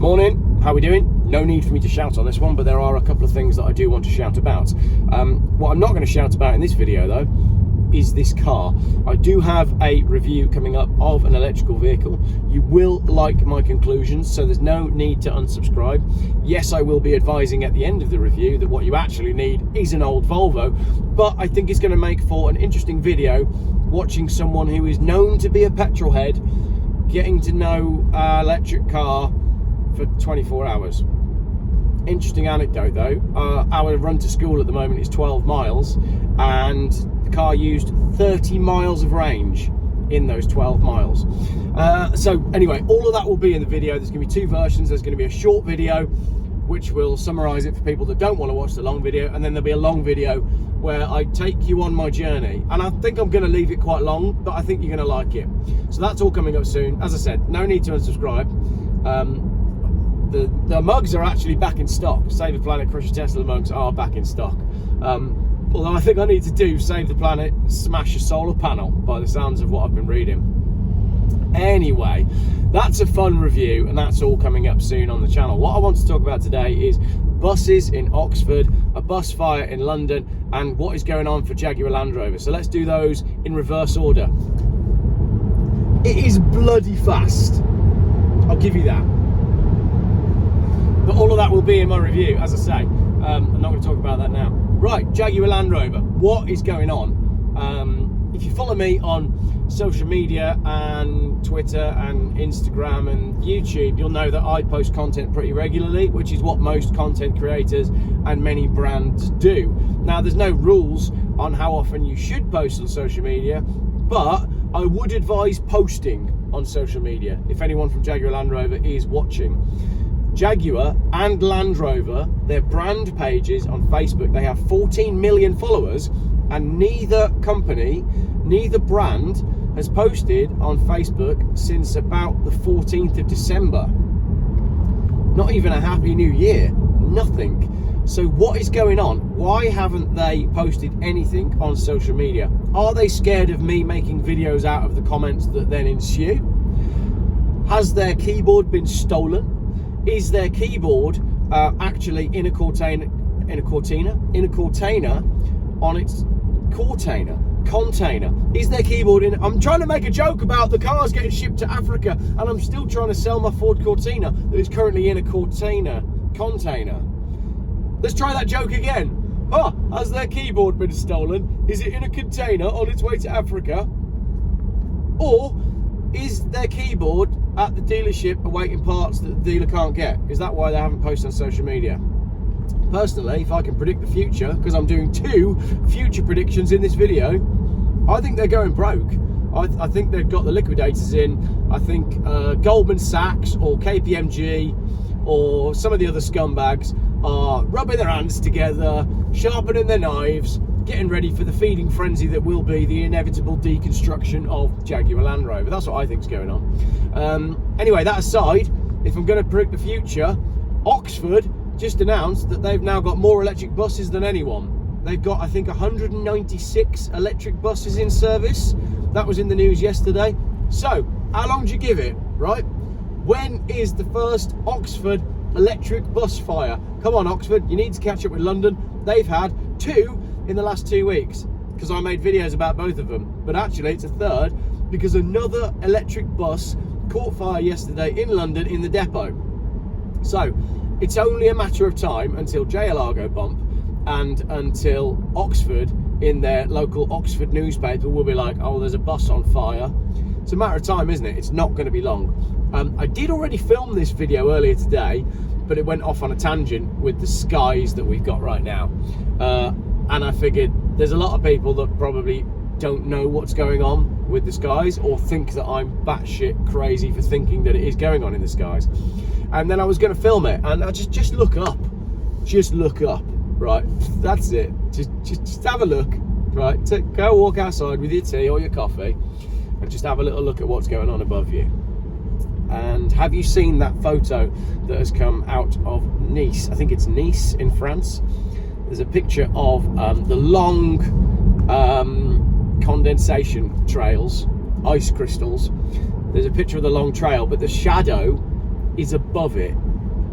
Morning, how are we doing? No need for me to shout on this one, but there are a couple of things that I do want to shout about. What I'm not going to shout about in this video though is this car. I do have a review coming up of an electrical vehicle. You will like my conclusions, so there's no need to unsubscribe. Yes, I will be advising at the end of the review that what you actually need is an old Volvo, but I think it's going to make for an interesting video watching someone who is known to be a petrol head getting to know an electric car for 24 hours. Interesting anecdote though, our run to school at the moment is 12 miles and the car used 30 miles of range in those 12 miles. So anyway, all of that will be in the video. There's going to be two versions. There's going to be a short video which will summarize it for people that don't want to watch the long video, and then there'll be a long video where I take you on my journey, and I think I'm going to leave it quite long, but I think you're going to like it. So that's all coming up soon. As I said, no need to unsubscribe. The mugs are actually back in stock. Save the Planet Crush Tesla mugs are back in stock. Although I think I need to do Save the Planet Smash a Solar Panel by the sounds of what I've been reading. Anyway, that's a fun review and that's all coming up soon on the channel. What I want to talk about today is buses in Oxford, a bus fire in London, and what is going on for Jaguar Land Rover. So let's do those in reverse order. It is bloody fast, I'll give you that. But all of that will be in my review, as I say. I'm not going to talk about that now. Right, Jaguar Land Rover, what is going on? If you follow me on social media and Twitter and Instagram and YouTube, you'll know that I post content pretty regularly, which is what most content creators and many brands do. Now, there's no rules on how often you should post on social media, but I would advise posting on social media if anyone from Jaguar Land Rover is watching. Jaguar and Land Rover, their brand pages on Facebook, they have 14 million followers, and neither company, neither brand has posted on Facebook since about the 14th of December. Not even a Happy New Year, nothing. So what is going on? Why haven't they posted anything on social media? Are they scared of me making videos out of the comments that then ensue? Has their keyboard been stolen? Is their keyboard actually in a container on its container? Is their keyboard in? I'm trying to make a joke about the cars getting shipped to Africa, and I'm still trying to sell my Ford Cortina that is currently in a container. Let's try that joke again. Has their keyboard been stolen? Is it in a container on its way to Africa? Or is their keyboard at the dealership awaiting parts that the dealer can't get? Is that why they haven't posted on social media? Personally, if I can predict the future, because I'm doing two future predictions in this video, I think they're going broke. I think they've got the liquidators in. I think Goldman Sachs or KPMG or some of the other scumbags are rubbing their hands together, sharpening their knives, getting ready for the feeding frenzy that will be the inevitable deconstruction of Jaguar Land Rover. That's what I think is going on. Anyway, that aside, if I'm going to predict the future, Oxford just announced that they've now got more electric buses than anyone. They've got, I think, 196 electric buses in service. That was in the news yesterday. So, how long do you give it, right? When is the first Oxford electric bus fire? Come on, Oxford, you need to catch up with London. They've had two in the last 2 weeks, because I made videos about both of them. But actually, it's a third, because another electric bus caught fire yesterday in London in the depot. So, it's only a matter of time until JLR go bump, and until Oxford, in their local Oxford newspaper, will be like, oh, there's a bus on fire. It's a matter of time, isn't it? It's not going to be long. I did already film this video earlier today, but it went off on a tangent with the skies that we've got right now. And I figured there's a lot of people that probably don't know what's going on with the skies, or think that I'm batshit crazy for thinking that it is going on in the skies. And then I was going to film it, and I just look up. Just look up, right? That's it. Just have a look, right? Go walk outside with your tea or your coffee, and just have a little look at what's going on above you. And have you seen that photo that has come out of Nice? I think it's Nice in France. There's a picture of the long condensation trails, ice crystals. There's a picture of the long trail, but the shadow is above it,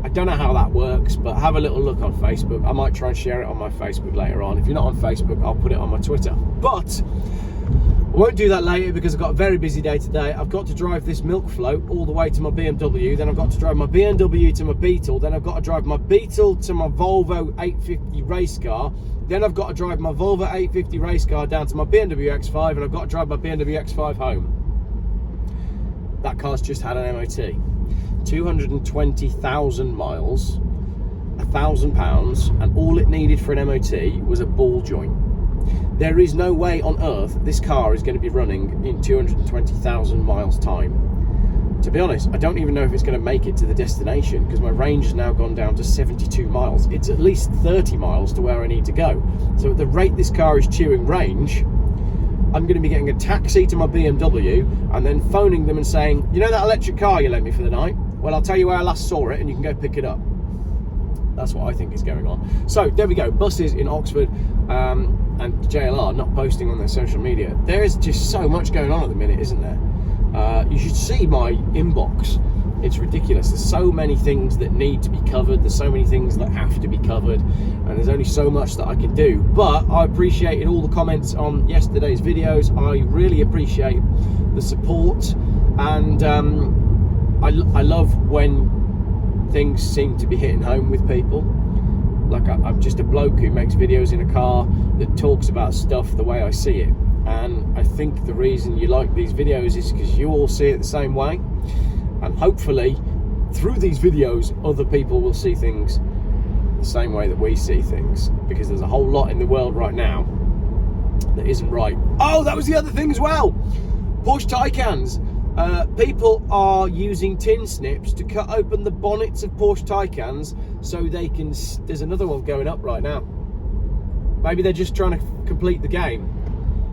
I don't know how that works, but have a little look on Facebook. I might try and share it on my Facebook later on. If you're not on Facebook, I'll put it on my Twitter. But I won't do that later because I've got a very busy day today. I've got to drive this milk float all the way to my BMW, then I've got to drive my BMW to my Beetle, then I've got to drive my Beetle to my Volvo 850 race car, then I've got to drive my Volvo 850 race car down to my BMW X5, and I've got to drive my BMW X5 home. That car's just had an MOT. 220,000 miles, £1,000, and all it needed for an MOT was a ball joint. There is no way on earth this car is going to be running in 220,000 miles time. To be honest, I don't even know if it's going to make it to the destination because my range has now gone down to 72 miles. It's at least 30 miles to where I need to go. So at the rate this car is chewing range, I'm going to be getting a taxi to my BMW and then phoning them and saying, you know that electric car you lent me for the night? Well, I'll tell you where I last saw it and you can go pick it up. That's what I think is going on. So there we go, buses in Oxford and JLR not posting on their social media. There's just so much going on at the minute, isn't there? You should see my inbox. It's ridiculous. There's so many things that need to be covered. There's so many things that have to be covered. And there's only so much that I can do. But I appreciated all the comments on yesterday's videos. I really appreciate the support. And I love when things seem to be hitting home with people. Like I'm just a bloke who makes videos in a car that talks about stuff the way I see it. And I think the reason you like these videos is because you all see it the same way. And hopefully, through these videos, other people will see things the same way that we see things. Because there's a whole lot in the world right now that isn't right. Oh, that was the other thing as well. Porsche Taycans. People are using tin snips to cut open the bonnets of Porsche Taycans so they can... There's another one going up right now. Maybe they're just trying to complete the game.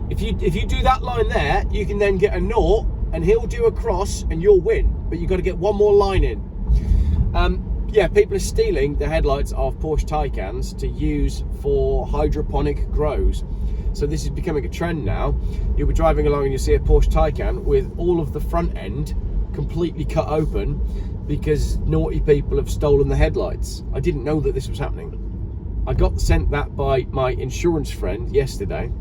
If you do that line there, you can then get a naught and he'll do a cross and you'll win. But you've got to get one more line in. Yeah, people are stealing the headlights of Porsche Taycans to use for hydroponic grows. So this is becoming a trend now. You'll be driving along and you'll see a Porsche Taycan with all of the front end completely cut open because naughty people have stolen the headlights. I didn't know that this was happening. I got sent that by my insurance friend yesterday.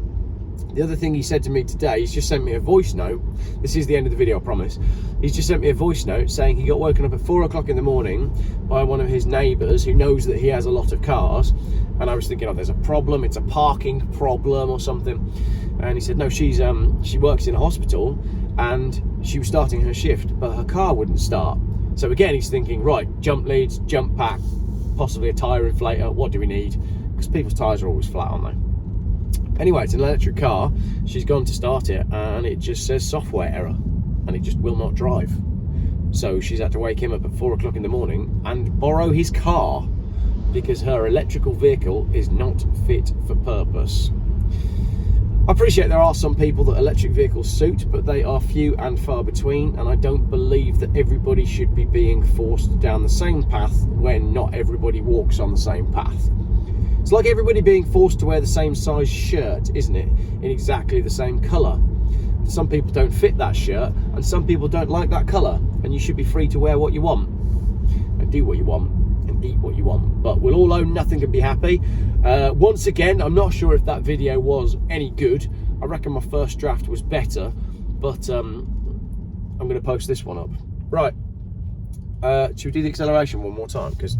The other thing he said to me today, he's just sent me a voice note. This is the end of the video, I promise. He's just sent me a voice note saying he got woken up at 4 o'clock in the morning by one of his neighbours who knows that he has a lot of cars. And I was thinking, oh, there's a problem. It's a parking problem or something. And he said, no, she works in a hospital and she was starting her shift, but her car wouldn't start. So again, he's thinking, right, jump leads, jump pack, possibly a tyre inflator. What do we need? Because people's tyres are always flat, aren't they? Anyway, it's an electric car. She's gone to start it and it just says software error and it just will not drive. So she's had to wake him up at 4 o'clock in the morning and borrow his car because her electrical vehicle is not fit for purpose. I appreciate there are some people that electric vehicles suit, but they are few and far between, and I don't believe that everybody should be being forced down the same path when not everybody walks on the same path. It's like everybody being forced to wear the same size shirt, isn't it? In exactly the same colour. Some people don't fit that shirt, and some people don't like that colour, and you should be free to wear what you want, and do what you want, and eat what you want. But we'll all own nothing and be happy. Once again, I'm not sure if that video was any good. I reckon my first draft was better, but I'm going to post this one up. Right, should we do the acceleration one more time? Because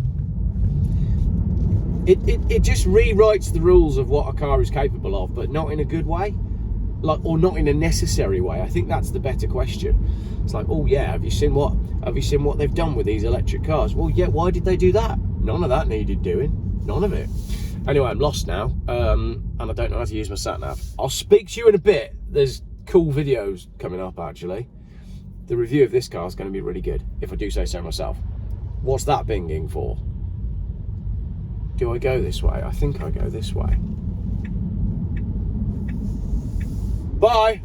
it just rewrites the rules of what a car is capable of, but not in a good way, or not in a necessary way. I think that's the better question. It's like, oh yeah, have you seen what they've done with these electric cars? Well, yeah, why did they do that? None of that needed doing. None of it. Anyway, I'm lost now, and I don't know how to use my sat nav. I'll speak to you in a bit. There's cool videos coming up, actually. The review of this car is going to be really good, if I do say so myself. What's that binging for? Do I go this way? I think I go this way. Bye!